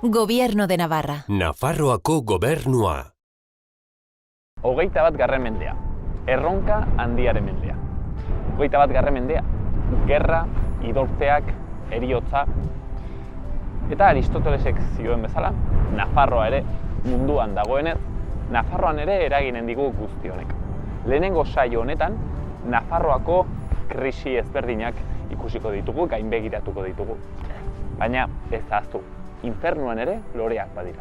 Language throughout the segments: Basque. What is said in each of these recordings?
Gobierno de Navarra. Nafarroako gobernua. 21. mendea. Erronka handiaren mendea. 21. mendea. Gerra, idortzeak, heriotza. Eta Aristotelesek zioen bezala, Nafarroa ere munduan dagoenez, Nafarroan ere eraginen digu guzti honek. Lehenengo saio honetan, Nafarroako krisi ezberdinak ikusiko ditugu, gainbegiratuko ditugu. Baina ez ahaztu, infernuan ere loreak badira.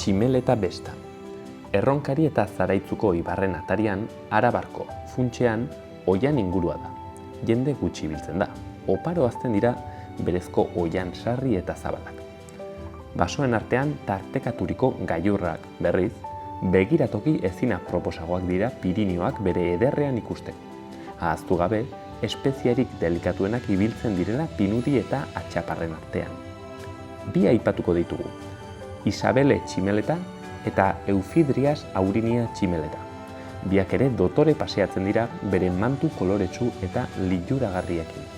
Tximeleta besta. Erronkari eta Zaraitzuko ibarren atarian, Arabarko, funtsean, oian ingurua da. Jende gutxi biltzen da. Oparo hazten dira berezko oian sarri eta zabalak. Basoen artean tartekaturiko gailurrak berriz, begiratoki ezin aproposagoak dira Pirinioak bere ederrean ikusteko. Ahaztu gabe, espeziarik delikatuenak ibiltzen direla pinudi eta atxaparren artean. Bi aipatuko ditugu. Isabele tximeleta eta Eufidrias aurinia tximeleta. Biak ere dotore paseatzen dira bere mantu koloretsu eta liluragarriekin.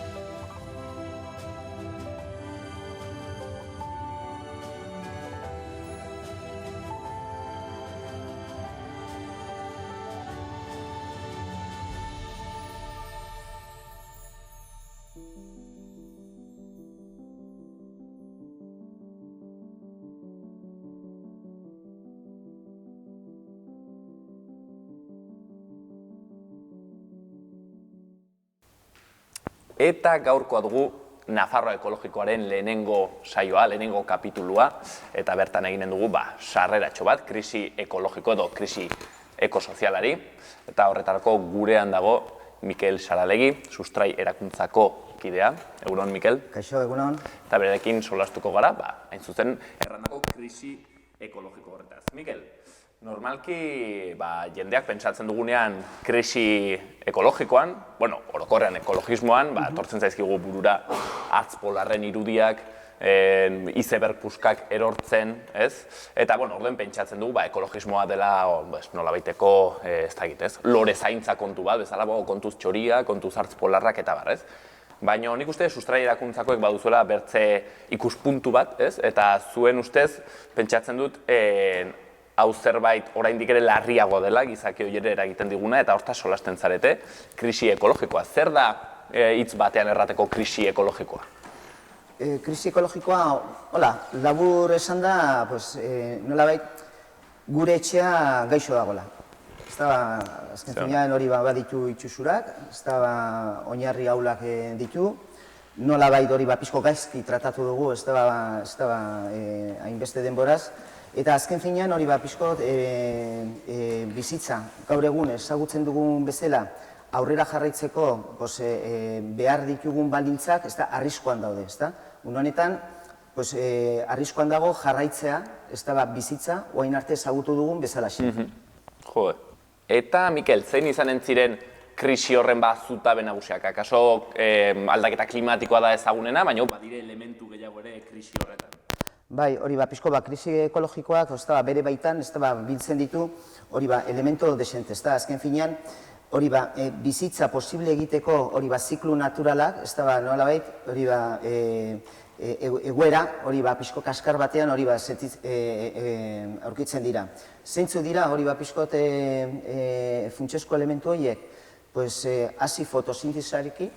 Eta gaurkoa dugu Nafarroa ekologikoaren lehenengo saioa, lehenengo kapitulua, eta bertan eginen dugu sarreratxo bat, krisi ekologiko edo krisi ekosozialari. Eta horretarako gurean dago Mikel Saralegi, Sustrai erakuntzako kidea. Egunon, Mikel? Kaixo, egunon. Eta berarekin solastuko gara, hain zuzen, errandako krisi ekologiko horretaz. Mikel, normalki jendeak pentsatzen dugunean krisi ekologikoan, orokorrean ekologismoan, etortzen zaizkigu burura hartz polarren irudiak, izeberg puskak erortzen, ez? Eta, orduen pentsatzen dugu, ekologismoa dela nolabaiteko, ez dakit, ez? Lore zaintza kontu bat, bezala, kontuz txoria, kontuz hartz polarrak eta bar, ez? Baina nik uste Sustrai erakuntzakoek baduzuela bertze ikuspuntu bat, ez? Eta zuen ustez, pentsatzen dut, hau zerbait oraindik ere larriago dela, gizaki horiere eragiten diguna, eta hortaz solasten zarete, krisi ekologikoa. Zer da hitz batean errateko krisi ekologikoa? Krisi ekologikoa, labur esan da, nolabait, gure etxea gaixo dagoela. Azken finean hori baditu itxusurak, oinarri aulak ditu, nolabait hori pixko gaizki tratatu dugu, ez da hainbeste denboraz, eta azken finean hori pixkot bizitza, gaur egun ezagutzen dugun bezala, aurrera jarraitzeko behar ditugun baldintzak, arriskoan daude, ez da? Honetan, arriskoan dago jarraitzea, ez da bizitza, oain arte ezagutu dugun bezala xin. Jode. Eta, Mikel, zein izanen ziren krisi horren zutabe nagusiak? Akaso aldaketa klimatikoa da ezagunena, baina badire elementu gehiago ere krisi horretan. Bai, hori pixko krisi ekologikoak bere baitan biltzen ditu hori elemento desente, ez da, azken finean hori bizitza posible egiteko hori ziklu naturalak, ez da, nolabait, hori egoera, hori pixko kaskar batean hori aurkitzen dira. Zeintzu dira hori pixko funtsezko elementu horiek, hasi fotosintesarekin,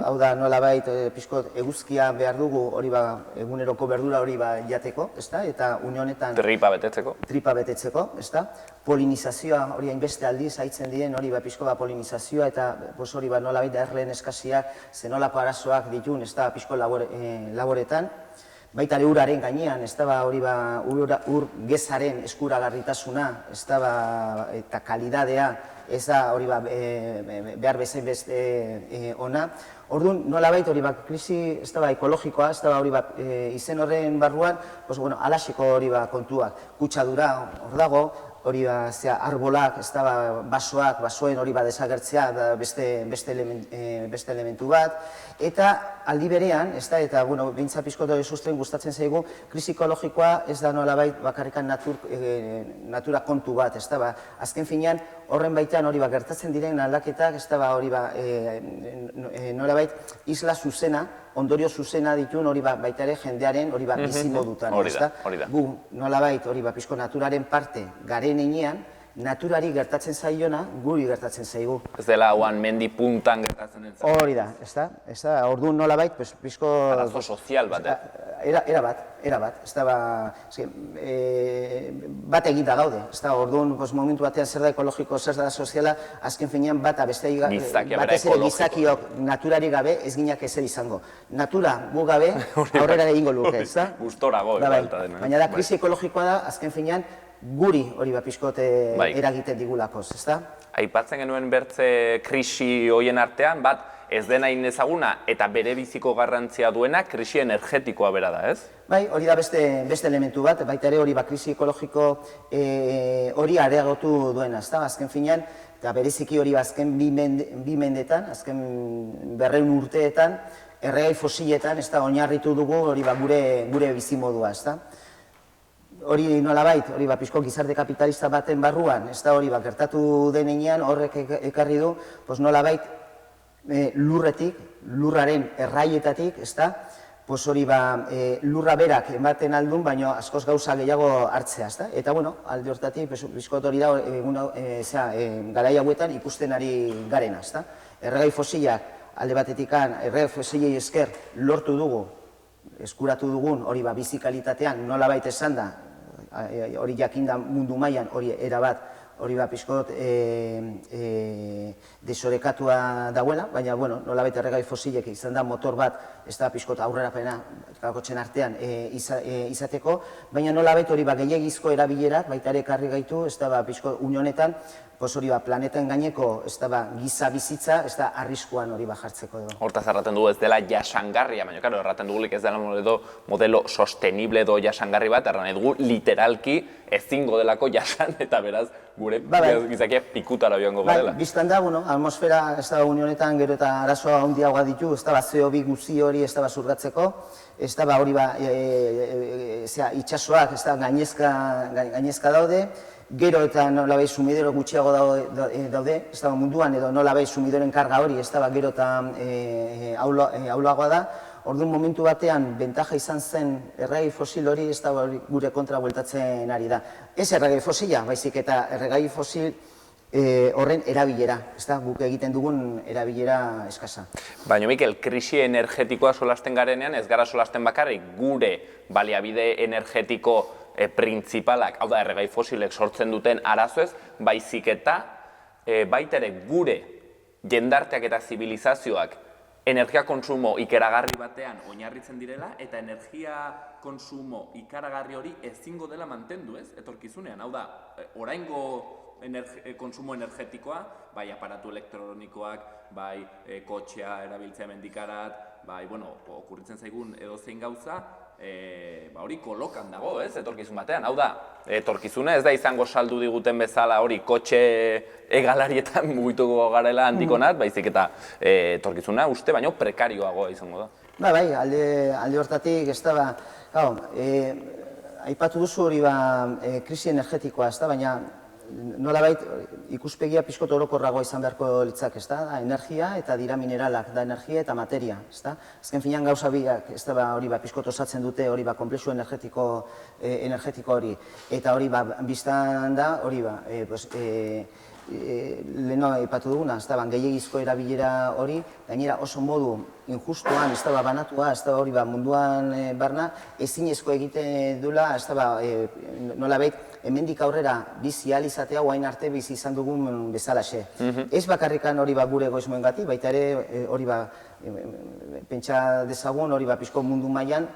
hau da nolabait pixko eguzkia behar dugu hori eguneroko berdura hori jateko, eta une honetan... Tripa betetzeko. Tripa betetzeko, polinizazioa hori hainbeste aldiz haitzen diren hori pixko polinizazioa eta hori nolabait erleen eskasiak zenolako arazoak ditun, pixko laboretan. baita ere uraren gainean, ez da hori ur gezaren eskuragarritasuna, ez da eta kalidadea, ez da hori behar bezain beste ona. Orduan, nolabait hori krisi ez da ekologikoa, ez da hori izen horren barruan, alaxiko hori kontuak, kutsadura hor dago, hori arbolak, ez da basoak, basoen hori desagertzea beste elementu bat, eta aldi berean, ez da, eta bintza pizkoto susten gustatzen zaigu, krisi ekologikoa ez da nolabait bakarrikan natura kontu bat, ez da, azken finean horren baitan hori gertatzen diren aldaketak, ez da hori nolabait isla zuzena, ondorio zuzena ditun hori baita ere jendearen hori bizimodutan. Hori da. Gu nolabait hori pizko naturaren parte garen enean, naturari gertatzen zaiona, guri gertatzen zaigu. Ez dela hauan mendi puntan gertatzen entzat. Hori da, ez da, orduan nolabait pizko... Arazo sozial bat, Era bat, ez da, bat egita gaude, ez da, orduan momentu batean zer da ekologiko, zer da soziala, azken finean bat batez ere gizakiok naturari gabe ez ginak ezer izango. Natura gu gabe aurrera egingo luke, ez da? Gustorago, ebalta dena. Baina da, krisi ekologikoa da, azken finean, guri hori pizkote eragiten digulakoz, ez da? Aipatzen genuen bertze krisi hoien artean, bat ez dena ezaguna eta bere biziko garrantzia duena krisi energetikoa bera da, ez? Bai, hori da beste elementu bat, baita ere hori krisi ekologiko hori areagotu duena, ez da? Azken finean, eta bereziki hori azken bi mendetan, azken 200 urteetan, erregai fosiletan, ez da, oinarritu dugu hori gure bizimodua, ez da? Hori nolabait, hori pizko gizarte kapitalista baten barruan, ez da hori gertatu denean horrek ekarri du, nolabait lurretik, lurraren erraietatik, ez da, hori lurra berak ematen aldun, baina askoz gauza gehiago hartzea, ez da? Eta, alde hortatik, pizkot hori da, garai hauetan ikusten ari garena, ez da? Erregai fosilak, alde batetikan, erregai fosilei esker lortu dugu, eskuratu dugun, hori bizi kalitatean, nolabait esan da, hori jakinda mundu mailan hori erabat, hori pizkot desorekatua dagoela, baina nolabait erregai fosilek izan da motor bat, ez da pizkot aurrerapena kakotxen artean izateko, baina nolabait hori gehiagizko erabilerak baita ere ekarri gaitu, ez da pizkot unionetan, hori planeten gaineko, ez da giza bizitza, ez da arriskuan hori jartzeko edo. Hortaz erraten dugu ez dela jasangarria, baina erraten dugulik ez dela modelo sostenible edo jasangarri bat, erran dugu literalki ezingo delako jasan eta beraz gure gizakiak pikutara joango garela. Biztan da, atmosfera ez da unionetan gero eta arazoa handiagoa ditu, ez da CO2 guzi hori ez da zurgatzeko, ez da hori itxasoak ez da gainezka daude, gero eta nolabait sumidero gutxiago daude, ez da munduan edo nolabait sumidoren karga hori, ez da gero eta aulagoa da. Orduan momentu batean, bentaja izan zen erregai fosil hori, ez da gure kontra bueltatzen ari da. Ez erregai fosila, baizik eta erregai fosil horren erabilera, ez da guk egiten dugun erabilera eskasa. Baina, Mikel, krisi energetikoa solasten garenean, ez gara solasten bakarrik gure baliabide energetiko printzipalak, hau da, erregai fosilek sortzen duten arazoez, baizik eta baita ere gure jendarteak eta zibilizazioak energia konsumo ikaragarri batean oinarritzen direla eta energia konsumo ikaragarri hori ezingo dela mantendu, ez? Etorkizunean, hau da, oraingo konsumo energetikoa, bai aparatu elektronikoak, bai kotxea erabiltzea mendikarat, bai, okurritzen zaigun edozein gauza, hori kolokan dago, ez, etorkizun batean. Hau da, etorkizuna ez da izango saldu diguten bezala hori kotxe egalarietan mugituko garela handikonat, baizik eta etorkizuna uste baino prekarioagoa izango da. Bai, alde hortatik ez da, aipatu duzu hori krisi energetikoa, ez da, baina nolabait ikuspegia pixkot orokorragoa izan beharko litzak, ez da, energia eta dira mineralak, da energia eta materia, ez da. Azken finean gauza biak, ez da, hori pixkot osatzen dute, hori komplexu energetiko hori, eta hori biztan da, hori leheno aipatu duguna, ez da, gehiagizko erabilera hori, gainera oso modu injustuan, ez da, banatua, ez da, hori munduan barna, ezinezko egiten dula, ez da, nolabait, hemendik aurrera bizi ahal izatea orain arte bizi izan dugun bezalaxe. Ez bakarrikan hori gure egoismoengatik, baita ere hori pentsa dezagun hori pixko mundu mailan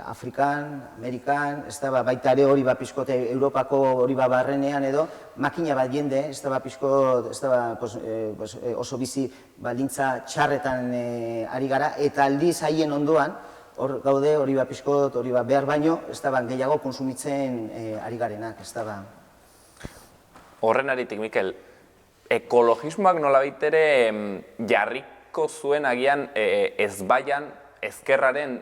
Afrikan, Amerikan, ez da baita ere hori pixkote Europako hori barrenean edo, makina bat jende, ez da pixko, ez da oso bizi lintza txarretan ari gara, eta aldiz haien ondoan, hor gaude hori pixkot, hori behar baino, ez da gehiago konsumitzen ari garenak, ez da Horren aritik, Mikel, ekologismoak nolabait ere jarriko zuen agian ezbaian ezkerraren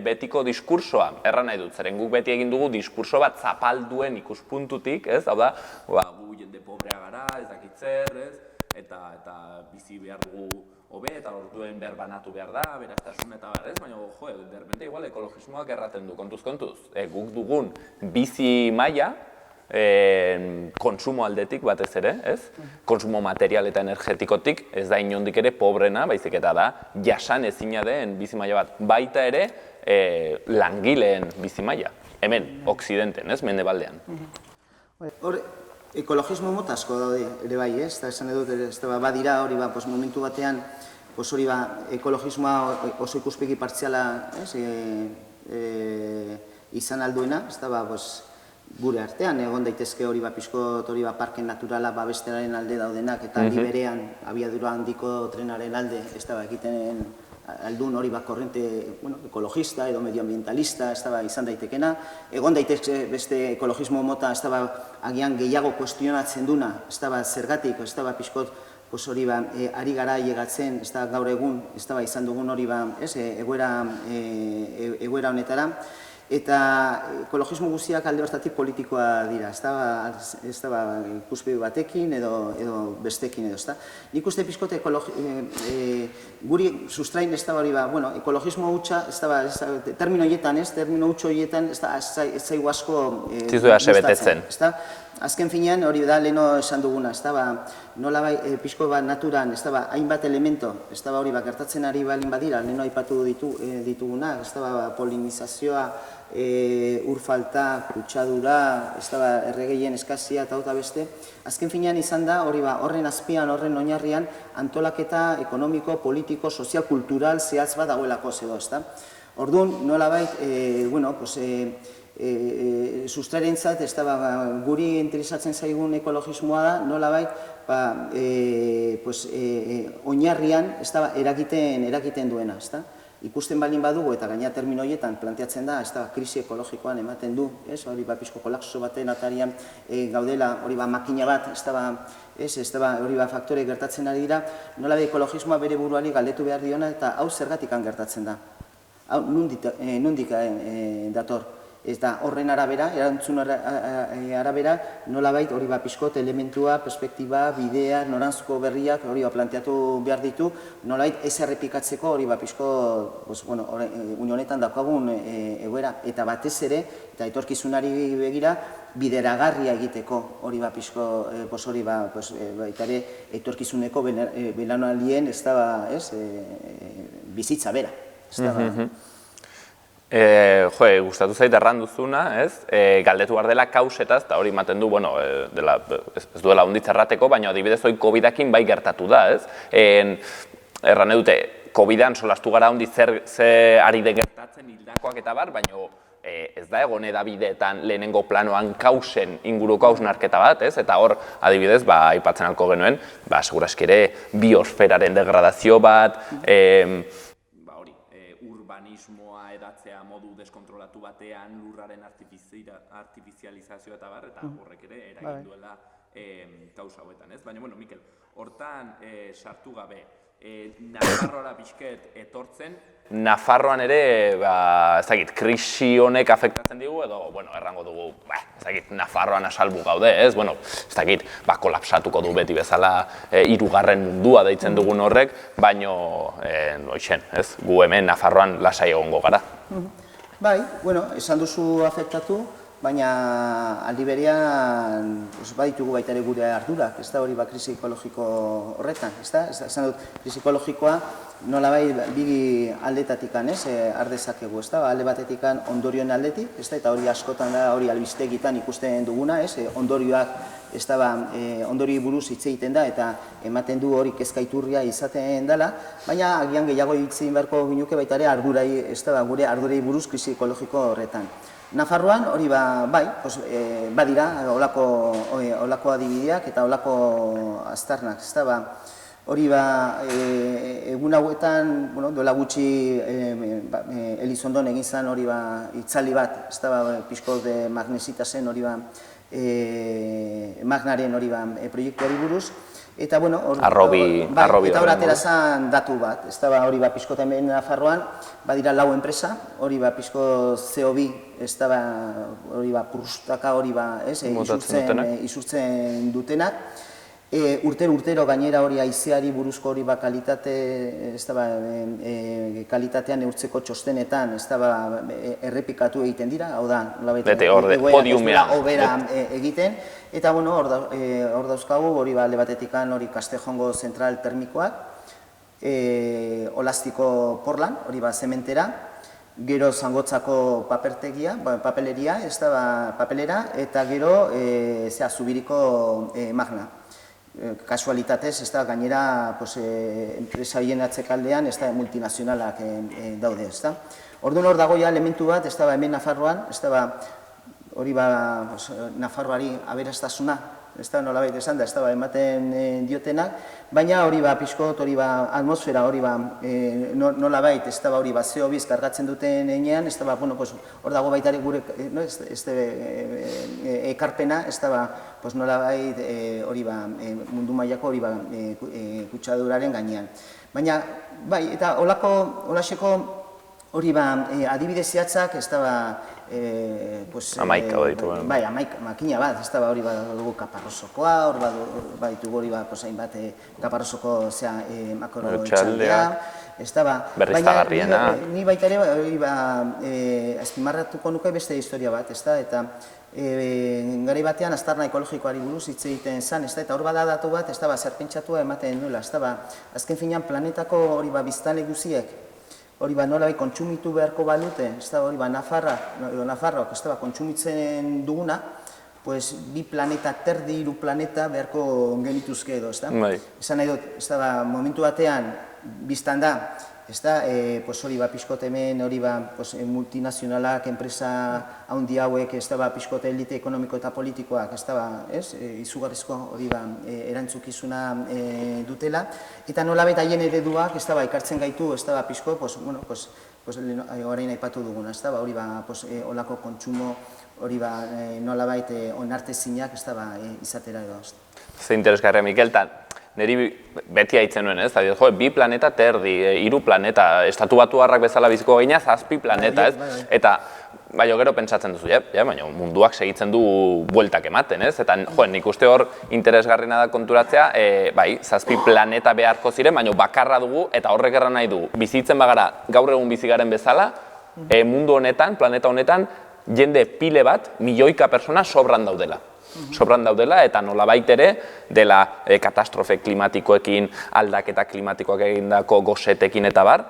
betiko diskursoa, erran nahi dut, zeren guk beti egin dugu diskurso bat zapalduen ikuspuntutik, ez? Hau da, gu jende pobrea gara, ez dakit zer, ez? Eta bizi behar dugu hobe, eta orduen behar banatu behar da, beraztasun eta bar, ez? Baina, jo, derbente igual ekologismoak erraten du, kontuz. Guk dugun bizi maila, konsumo aldetik batez ere, ez? Konsumo material eta energetikotik ez da inondik ere pobrena, baizik eta da jasan ezina den bizimaila bat. Baita ere langileen bizimaila, hemen, oksidenten, ez? Mendebaldean. Hor, ekologismo mota asko daude ere bai, ez? Esan edut, badira hori momentu batean, hori ekologismoa oso ikuspegi partziala izan alduena, ez da gure artean, egon daitezke hori pixkot, hori parke naturala babestearen alde daudenak, eta aldi berean abiadura handiko trenaren alde, ez da egiten aldun hori korrente ekologista edo medioambientalista, ez da izan daitekena. Egon daitezke beste ekologismo mota, ez da agian gehiago kuestionatzen duna, ez da zergatik, ez da pixkot, hori ari gara llegatzen, ez da gaur egun, ez da izan dugun hori egoera honetara, eta ekologismo guztiak alde hortatik politikoa dira, ez da ikuspegi batekin edo bestekin edo, ez da. Nik uste pixkote guri sustrain ez da hori ekologismo hutsa, termino horietan, termino hutsa horietan, ez zaigu asko gustatzen. Azken finean hori da leheno esan duguna, ez da nola pixko bat naturan, ez da hainbat elemento, ez da hori gertatzen ari balin badira, leheno aipatu dituguna, ez da polinizazioa, ur falta, kutsadura, ez da erregeien eskazia eta beste. Azken finean izan da hori horren azpian, horren oinarrian antolaketa ekonomiko, politiko, sozial, kultural, zehatz bat dagoelako edo, ez da. Orduan, nola sustrarentzat, ez da guri interesatzen zaigun ekologismoa da, nolabait oinarrian eragiten duena, ez da. Ikusten balin badugu eta gaina termino horietan planteatzen da, ez da krisi ekologikoan ematen du, hori pixko kolapso baten atarian gaudela, hori makina bat, ez da hori faktore gertatzen ari dira, nolabait ekologismoa bere buruari galdetu behar diona eta hau zergatik gertatzen da. Hau nondik dator. Ez da horren arabera, erantzun arabera, nolabait hori pixkot elementua, perspektiba, bidea, noranzko berriak hori planteatu behar ditu, nolabait ez errepikatzeko hori pixkot, unionetan daukagun egoera, eta batez ere, eta etorkizunari begira, bideragarria egiteko hori pixko, hori baita ere etorkizuneko belaunaldien ez da bizitza bera. Gustatu zait erran duzuna, galdetu behar dela kausetaz, eta hori ematen du, ez duela onditza errateko, baina adibidez hori COVID-akin bai gertatu da, ez? Erran edute, COVID-an solastu gara ondi ze ari de gertatzen hildakoak eta bar, baina ez da egon edabideetan lehenengo planoan kausen inguruko hausnarketa bat, ez? Eta hor, adibidez, aipatzen alko genuen, seguraski ere biosferaren degradazio bat, urbanismoa edatzea modu deskontrolatu batean, lurraren artifizializazio eta bar, eta horrek ere eragin duela kausa hauetan, ez? Baina, Mikel, hortan sartu gabe, Nafarroara pixket etortzen, Nafarroan ere, ez dakit, krisi honek afektatzen digu, edo, errango dugu, ez dakit, Nafarroan asalbu gaude, ez? Ez dakit, kolapsatuko du beti bezala hirugarren mundua deitzen dugun horrek, baino, noixen, ez? Gu hemen Nafarroan lasai egongo gara. Bai, esan duzu afektatu, baina aldi berean baditugu baita ere gure ardurak, ez da hori krisi ekologiko horretan, ez da? Esan dut, krisi ekologikoa nolabait bi aldetatikan ardezakegu, ez da? Alde batetikan ondorioen aldetik, ez da? Eta hori askotan da hori albistegitan ikusten duguna, ondorioak ondori buruz hitz egiten da eta ematen du hori kezkaiturria izaten dela, baina agian gehiago hitz egin beharko ginuke baita ere gure ardurei buruz krisi ekologiko horretan. Nafarroan hori bai, badira olako adibideak eta olako aztarnak, hori egun hauetan, duela gutxi Elizondon egin zen hori itzaldi bat, pixko de magnesitasen hori magnaren hori proiektuari buruz, eta hor atera zen datu bat, hori pixko hemen Nafarroan, badira 4 enpresa, hori pixko CO2, hori purrustaka hori isurtzen dutenak, urtero gainera hori haizeari buruzko hori kalitatean neurtzeko txostenetan errepikatu egiten dira, hau da, hobera egiten, eta hor dauzkagu hori alde batetikan hori Castejongo zentral termikoak, Olastiko Portland, hori zementera, gero Zangotzako papeleria, papelera, eta gero Zubiriko Magna. Kasualitatez, gainera enpresa horien atzekaldean multinazionalak daude. Orduan hor dago elementu bat, hemen Nafarroan, hori Nafarroari aberastasuna, nolabait esan da, ematen diotenak, baina hori pixkot, hori atmosfera, hori nolabait, hori CO2 kargatzen duten enean, hor dago baitari gure ekarpena, nolabait hori mundu mailako hori kutsaduraren gainean. Baina, bai, eta holaseko hori adibide zehatzak, Amaika baditu. Bai, makina bat, hori badugu Kaparrosokoa, hor baditugu hori hainbat Kaparrosoko makrotxaldea, berriztagarriena. Ni baita ere, azpimarratuko nuke beste historia bat, eta garai batean aztarna ekologikoari buruz hitz egiten zen, eta hor bada datu bat, zer pentsatua ematen duela, azken finean planetako hori biztanle guziek, hori nolabait kontsumitu beharko balute, hori Nafarroak kontsumitzen duguna, bi planeta, terdi, 3 planeta beharko genituzke edo, esan nahi dut, momentu batean biztan da, hori pixkot hemen, hori multinazionalak, enpresa handi hauek, pixkot elite ekonomiko eta politikoak, izugarrizko hori erantzukizuna dutela, eta nolabait haien ereduak, ekartzen gaitu, pixko, orain aipatu duguna, hori olako kontsumo, hori nolabait onartezinak izatera edo. Ze interesgarria, Mikel, niri beti haitzen nuen, ez? 2 planeta terdi, 3 planeta, estatu batuarrak bezala biziko gaina, 7 planeta, ez? Eta, gero pentsatzen duzu, baina munduak segitzen du bueltak ematen, ez? Eta, nik uste hor interesgarriena da konturatzea, 7 planeta beharko ziren, baina bakarra dugu, eta horrek erran nahi du, bizitzen bagara, gaur egun bizigaren bezala, mundu honetan, planeta honetan, jende pile bat, milioika persona sobran daudela, eta nolabait ere dela katastrofe klimatikoekin, aldaketa klimatikoak egindako gosetekin eta bar,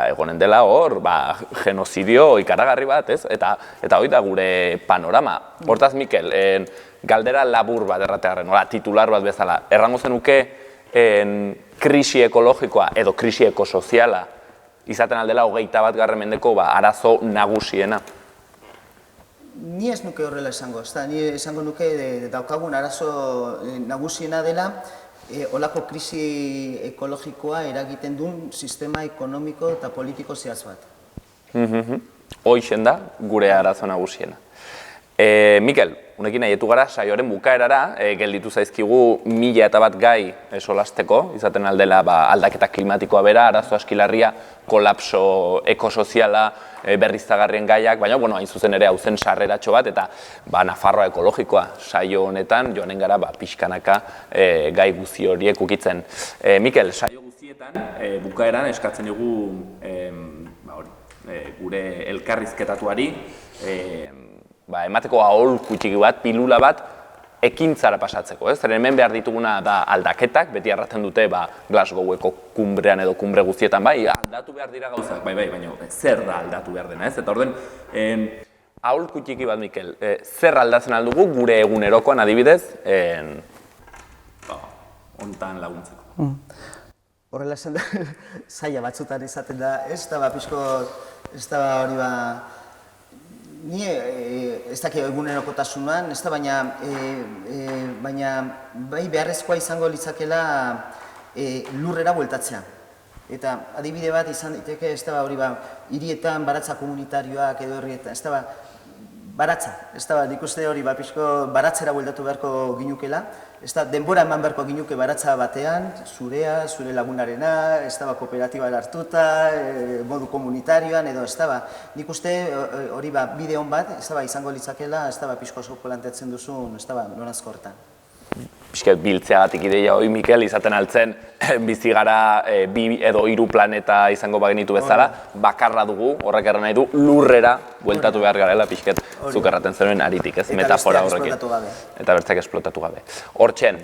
egonen dela hor, genozidio ikaragarri bat, ez? Eta hori da gure panorama. Hortaz, Mikel, galdera labur bat erratearen, titular bat bezala, errango zenuke krisi ekologikoa edo krisi ekosoziala izaten aldela 21. mendeko arazo nagusiena? Ni ez nuke horrela esango, ni esango nuke daukagun arazo nagusiena dela olako krisi ekologikoa eragiten duen sistema ekonomiko eta politiko zehaz bat. Hoixen da gure arazo nagusiena. Mikel, unekin nahietu gara saioaren bukaerara, gelditu zaizkigu 1001 gai solasteko, izaten aldela aldaketa klimatikoa bera, arazo askilarria, kolapso ekosoziala, berriztagarrien gaiak, baina, hain zuzen ere, hau zen sarreratxo bat, eta Nafarroa ekologikoa saio honetan, joanen gara, pixkanaka gai guzi horiek ukitzen. Mikel, saio guzietan, bukaeran eskatzen dugu gure elkarrizketatuari, emateko aholku txiki bat, pilula bat, ekintzara pasatzeko, ez? Zeren hemen behar dituguna da aldaketak, beti arratzen dute Glasgoweko kumbrean edo kumbre guztietan, aldatu behar dira gauzak, baina zer da aldatu behar dena, ez? Eta orden, aholku txiki bat, Mikel, zer aldatzen aldugu gure egunerokoan adibidez, hontan laguntzeko? Horrela esan da, zaila batzutan izaten da, ez da pixko, ez da hori ni ez dakio egunerokotasunan, ez da baina bai beharrezkoa izango litzakela lurrera bueltatzea. Eta adibide bat izan diteke, ez da hori hirietan baratza komunitarioak edo herrietan, ez da baratza, ez da nik uste hori pixko baratzera bueltatu beharko ginukela, ez da denbora eman beharko ginuke baratza batean, zurea, zure lagunarena, ez da kooperatiba hartuta, modu komunitarioan edo ez da nik uste hori bide hon bat, ez da izango litzakela, ez da pixko oso planteatzen duzun, ez da norazko hortan. Pisket biltzeagatik ideia hori, Mikel, izaten altzen bizi gara 2 edo 3 planeta izango bagenitu bezala, bakarra dugu, horrek erran nahi du, lurrera bueltatu behar garela, pisket zuk erraten zenuen aritik, ez? Metafora horrekin. Eta bertzeak esplotatu gabe. Hortxen,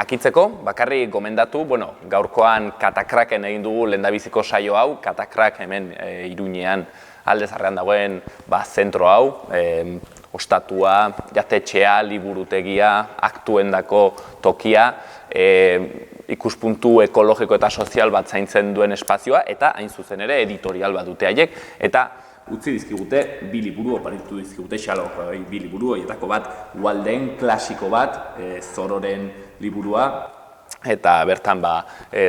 akitzeko, bakarri gomendatu, gaurkoan Katakraken egin dugu lehendabiziko saio hau, Katakrak hemen Iruñean alde zarrean dagoen zentro hau, ostatua, jatetxea, liburutegia, aktuendako tokia, ikuspuntu ekologiko eta sozial bat zaintzen duen espazioa, eta hain zuzen ere editorial bat dute haiek, eta utzi dizkigute 2 liburu, oparitu dizkigute xalo 2 liburu, horietako bat Walden klasiko bat, Zororen liburua, eta bertan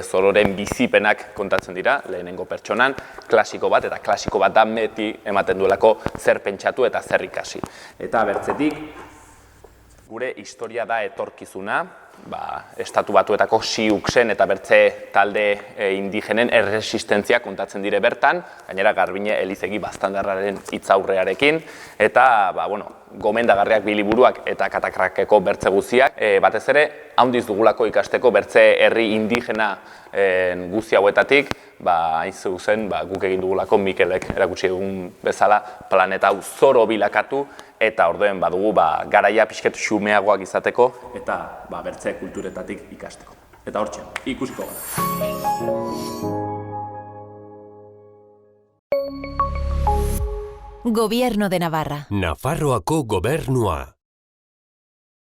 Zororen bizipenak kontatzen dira, lehenengo pertsonan, klasiko bat, eta klasiko bat da beti ematen duelako zer pentsatu eta zer ikasi. Eta bertzetik, gure historia da etorkizuna, Estatu Batuetako Siuxen eta bertze talde indigenen erresistentzia kontatzen dire bertan, gainera Garbine Elizegi Baztandarraren hitzaurrearekin, eta gomendagarriak 2 liburuak eta Katakrakeko bertze guztiak, batez ere, handiz dugulako ikasteko bertze herri indigena guzti hauetatik, hain zuzen guk egin dugulako Mikelek erakutsi dugun bezala planeta hau zoro bilakatu, eta orduen badugu garaia pixket xumeagoak izateko, eta bertze kulturetatik ikasteko. Eta hortxe, ikusiko gara. Gobierno de Navarra. Nafarroako gobernua.